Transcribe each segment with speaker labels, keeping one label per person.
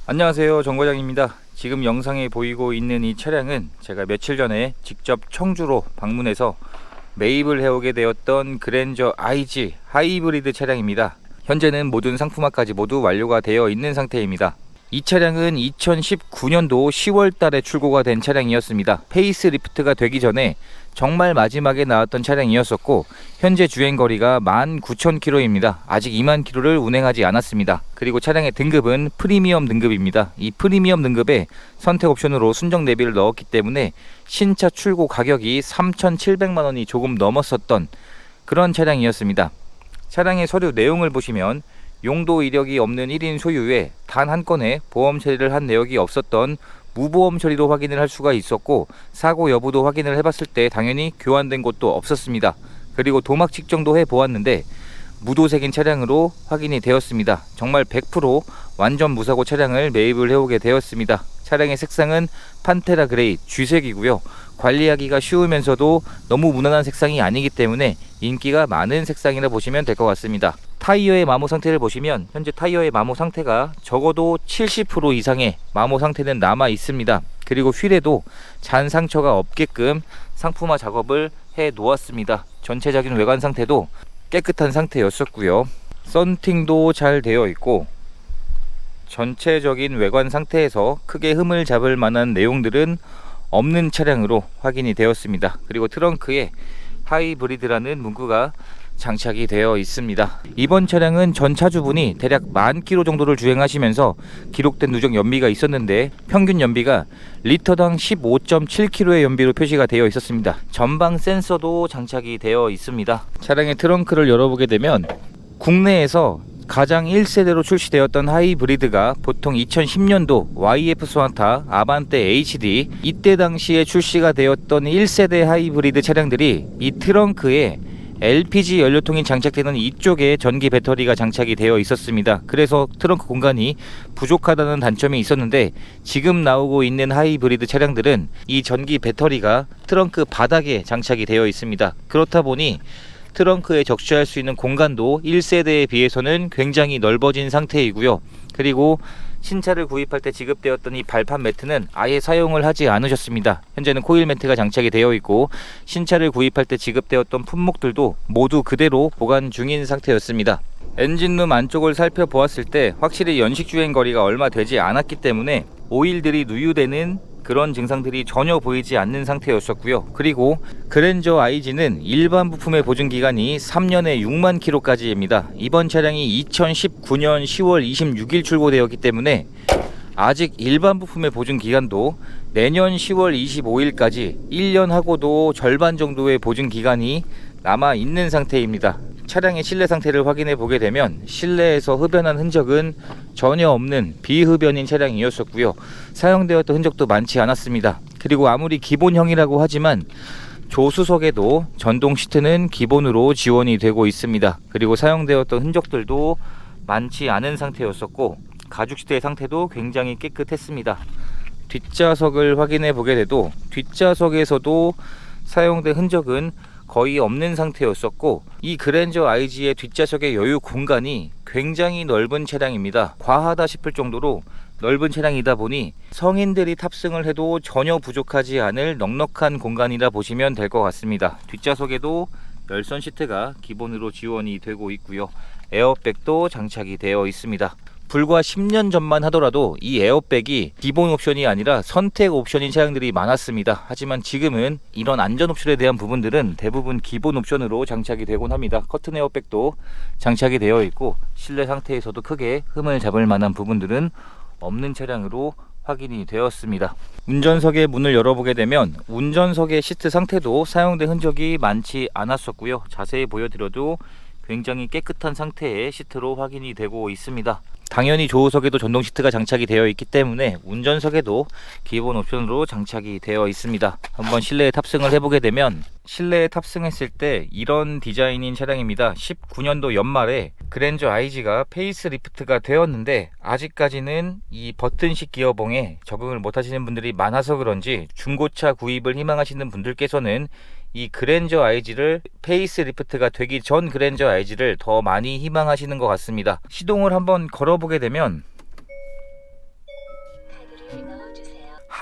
Speaker 1: 안녕하세요, 정과장입니다. 지금 영상에 보이고 있는 이 차량은 제가 며칠 전에 직접 청주로 방문해서 매입을 해오게 되었던 그랜저 IG 하이브리드 차량입니다. 현재는 모든 상품화까지 모두 완료가 되어 있는 상태입니다. 이 차량은 2019년도 10월 달에 출고가 된 차량이었습니다. 페이스리프트가 되기 전에 정말 마지막에 나왔던 차량이었었고, 현재 주행거리가 19,000km입니다. 아직 2만 km를 운행하지 않았습니다. 그리고 차량의 등급은 프리미엄 등급입니다. 이 프리미엄 등급에 선택 옵션으로 순정 내비를 넣었기 때문에 신차 출고 가격이 3,700만원이 조금 넘었었던 그런 차량이었습니다. 차량의 서류 내용을 보시면 용도 이력이 없는 1인 소유에 단 한 건의 보험 처리를 한 내역이 없었던 무보험 처리로 확인을 할 수가 있었고, 사고 여부도 확인을 해봤을 때 당연히 교환된 곳도 없었습니다. 그리고 도막 측정도 해보았는데 무도색인 차량으로 확인이 되었습니다. 정말 100% 완전 무사고 차량을 매입을 해오게 되었습니다. 차량의 색상은 판테라 그레이 쥐색이고요. 관리하기가 쉬우면서도 너무 무난한 색상이 아니기 때문에 인기가 많은 색상이라 보시면 될 것 같습니다. 타이어의 마모 상태를 보시면 현재 타이어의 마모 상태가 적어도 70% 이상의 마모 상태는 남아 있습니다. 그리고 휠에도 잔 상처가 없게끔 상품화 작업을 해 놓았습니다. 전체적인 외관 상태도 깨끗한 상태였었고요. 썬팅도 잘 되어 있고, 전체적인 외관 상태에서 크게 흠을 잡을 만한 내용들은 없는 차량으로 확인이 되었습니다. 그리고 트렁크에 하이브리드라는 문구가 장착이 되어 있습니다. 이번 차량은 전 차주분이 대략 10,000km 정도를 주행하시면서 기록된 누적 연비가 있었는데, 평균 연비가 리터당 15.7km의 연비로 표시가 되어 있었습니다. 전방 센서도 장착이 되어 있습니다. 차량의 트렁크를 열어보게 되면 국내에서 가장 1세대로 출시되었던 하이브리드가 보통 2010년도 YF 소나타, 아반떼 HD, 이때 당시에 출시가 되었던 1세대 하이브리드 차량들이 이 트렁크에 LPG 연료통이 장착되는 이쪽에 전기 배터리가 장착이 되어 있었습니다. 그래서 트렁크 공간이 부족하다는 단점이 있었는데, 지금 나오고 있는 하이브리드 차량들은 이 전기 배터리가 트렁크 바닥에 장착이 되어 있습니다. 그렇다 보니 트렁크에 적재할 수 있는 공간도 1세대에 비해서는 굉장히 넓어진 상태이고요. 그리고 신차를 구입할 때 지급되었던 이 발판 매트는 아예 사용을 하지 않으셨습니다. 현재는 코일 매트가 장착이 되어 있고, 신차를 구입할 때 지급되었던 품목들도 모두 그대로 보관 중인 상태였습니다. 엔진룸 안쪽을 살펴보았을 때 확실히 연식 주행 거리가 얼마 되지 않았기 때문에 오일들이 누유되는 그런 증상들이 전혀 보이지 않는 상태였었고요. 그리고 그랜저 IG는 일반 부품의 보증 기간이 3년에 6만 km까지입니다. 이번 차량이 2019년 10월 26일 출고되었기 때문에 아직 일반 부품의 보증 기간도 내년 10월 25일까지 1년하고도 절반 정도의 보증 기간이 남아 있는 상태입니다. 차량의 실내 상태를 확인해 보게 되면 실내에서 흡연한 흔적은 전혀 없는 비흡연인 차량이었었고요. 사용되었던 흔적도 많지 않았습니다. 그리고 아무리 기본형이라고 하지만 조수석에도 전동 시트는 기본으로 지원이 되고 있습니다. 그리고 사용되었던 흔적들도 많지 않은 상태였었고, 가죽 시트의 상태도 굉장히 깨끗했습니다. 뒷좌석을 확인해 보게 돼도 뒷좌석에서도 사용된 흔적은 거의 없는 상태였었고, 이 그랜저 IG의 뒷좌석의 여유 공간이 굉장히 넓은 차량입니다. 과하다 싶을 정도로 넓은 차량이다 보니 성인들이 탑승을 해도 전혀 부족하지 않을 넉넉한 공간이라 보시면 될 것 같습니다. 뒷좌석에도 열선 시트가 기본으로 지원이 되고 있고요. 에어백도 장착이 되어 있습니다. 불과 10년 전만 하더라도 이 에어백이 기본 옵션이 아니라 선택 옵션인 차량들이 많았습니다. 하지만 지금은 이런 안전 옵션에 대한 부분들은 대부분 기본 옵션으로 장착이 되곤 합니다. 커튼 에어백도 장착이 되어 있고, 실내 상태에서도 크게 흠을 잡을 만한 부분들은 없는 차량으로 확인이 되었습니다. 운전석의 문을 열어보게 되면 운전석의 시트 상태도 사용된 흔적이 많지 않았었고요. 자세히 보여드려도 굉장히 깨끗한 상태의 시트로 확인이 되고 있습니다. 당연히 조수석에도 전동 시트가 장착이 되어 있기 때문에 운전석에도 기본 옵션으로 장착이 되어 있습니다. 한번 실내에 탑승을 해보게 되면 실내에 탑승했을 때 이런 디자인인 차량입니다. 19년도 연말에 그랜저 IG가 페이스리프트가 되었는데 아직까지는 이 버튼식 기어봉에 적응을 못하시는 분들이 많아서 그런지 중고차 구입을 희망하시는 분들께서는 이 그랜저 IG를 페이스리프트가 되기 전 그랜저 IG를 더 많이 희망하시는 것 같습니다. 시동을 한번 걸어보게 되면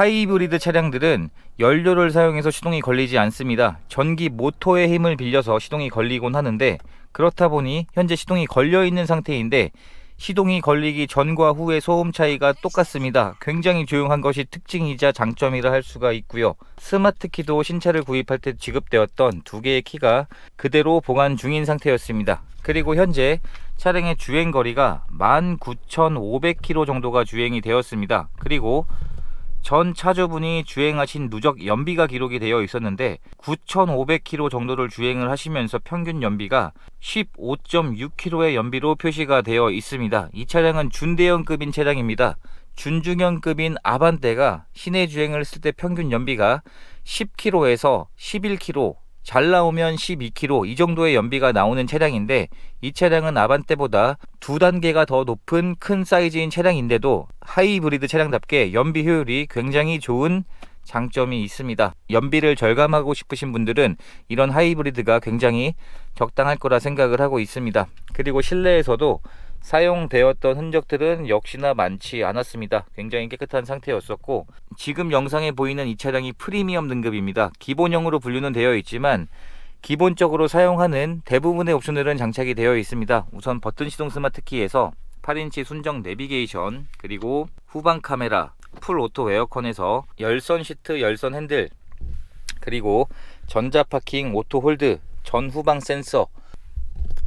Speaker 1: 하이브리드 차량들은 연료를 사용해서 시동이 걸리지 않습니다. 전기 모터의 힘을 빌려서 시동이 걸리곤 하는데, 그렇다 보니 현재 시동이 걸려 있는 상태인데 시동이 걸리기 전과 후의 소음 차이가 똑같습니다. 굉장히 조용한 것이 특징이자 장점이라 할 수가 있고요. 스마트 키도 신차를 구입할 때 지급되었던 2개의 키가 그대로 보관 중인 상태였습니다. 그리고 현재 차량의 주행거리가 19,500km 정도가 주행이 되었습니다. 그리고 전 차주분이 주행하신 누적 연비가 기록이 되어 있었는데 9,500km 정도를 주행을 하시면서 평균 연비가 15.6km의 연비로 표시가 되어 있습니다. 이 차량은 준대형급인 차량입니다. 준중형급인 아반떼가 시내 주행을 했을 때 평균 연비가 10km에서 11km, 잘 나오면 12km 이 정도의 연비가 나오는 차량인데, 이 차량은 아반떼보다 2단계가 더 높은 큰 사이즈인 차량인데도 하이브리드 차량답게 연비 효율이 굉장히 좋은 장점이 있습니다. 연비를 절감하고 싶으신 분들은 이런 하이브리드가 굉장히 적당할 거라 생각을 하고 있습니다. 그리고 실내에서도 사용되었던 흔적들은 역시나 많지 않았습니다. 굉장히 깨끗한 상태였었고, 지금 영상에 보이는 이 차량이 프리미엄 등급입니다. 기본형으로 분류는 되어 있지만 기본적으로 사용하는 대부분의 옵션들은 장착이 되어 있습니다. 우선 버튼 시동 스마트키에서 8인치 순정 내비게이션, 그리고 후방 카메라, 풀 오토 에어컨에서 열선 시트, 열선 핸들, 그리고 전자 파킹 오토 홀드, 전 후방 센서,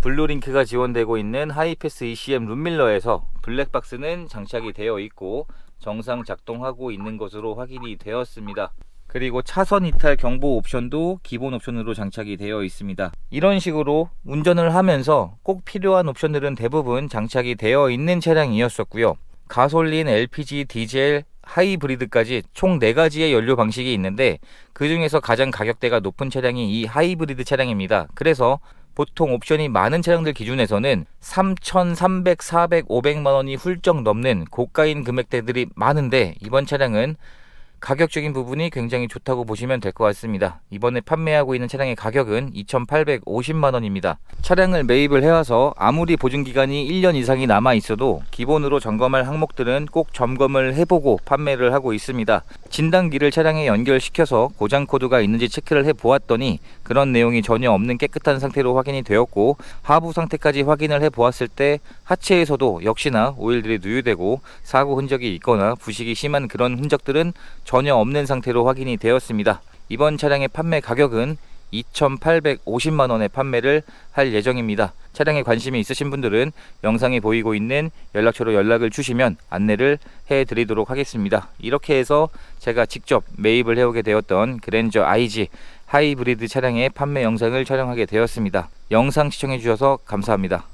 Speaker 1: 블루링크가 지원되고 있는 하이패스 ECM 룸밀러에서 블랙박스는 장착이 되어 있고 정상 작동하고 있는 것으로 확인이 되었습니다. 그리고 차선 이탈 경보 옵션도 기본 옵션으로 장착이 되어 있습니다. 이런 식으로 운전을 하면서 꼭 필요한 옵션들은 대부분 장착이 되어 있는 차량이었었고요. 가솔린, LPG, 디젤, 하이브리드까지 총 4가지의 연료 방식이 있는데 그 중에서 가장 가격대가 높은 차량이 이 하이브리드 차량입니다. 그래서 보통 옵션이 많은 차량들 기준에서는 3,300, 400, 500만원이 훌쩍 넘는 고가인 금액대들이 많은데, 이번 차량은 가격적인 부분이 굉장히 좋다고 보시면 될 것 같습니다. 이번에 판매하고 있는 차량의 가격은 2,850만원입니다. 차량을 매입을 해와서 아무리 보증기간이 1년 이상이 남아 있어도 기본으로 점검할 항목들은 꼭 점검을 해보고 판매를 하고 있습니다. 진단기를 차량에 연결시켜서 고장 코드가 있는지 체크를 해보았더니 그런 내용이 전혀 없는 깨끗한 상태로 확인이 되었고, 하부 상태까지 확인을 해보았을 때 하체에서도 역시나 오일들이 누유되고 사고 흔적이 있거나 부식이 심한 그런 흔적들은 전혀 없는 상태로 확인이 되었습니다. 이번 차량의 판매 가격은 2,850만원에 판매를 할 예정입니다. 차량에 관심이 있으신 분들은 영상에 보이고 있는 연락처로 연락을 주시면 안내를 해드리도록 하겠습니다. 이렇게 해서 제가 직접 매입을 해오게 되었던 그랜저 IG 하이브리드 차량의 판매 영상을 촬영하게 되었습니다. 영상 시청해 주셔서 감사합니다.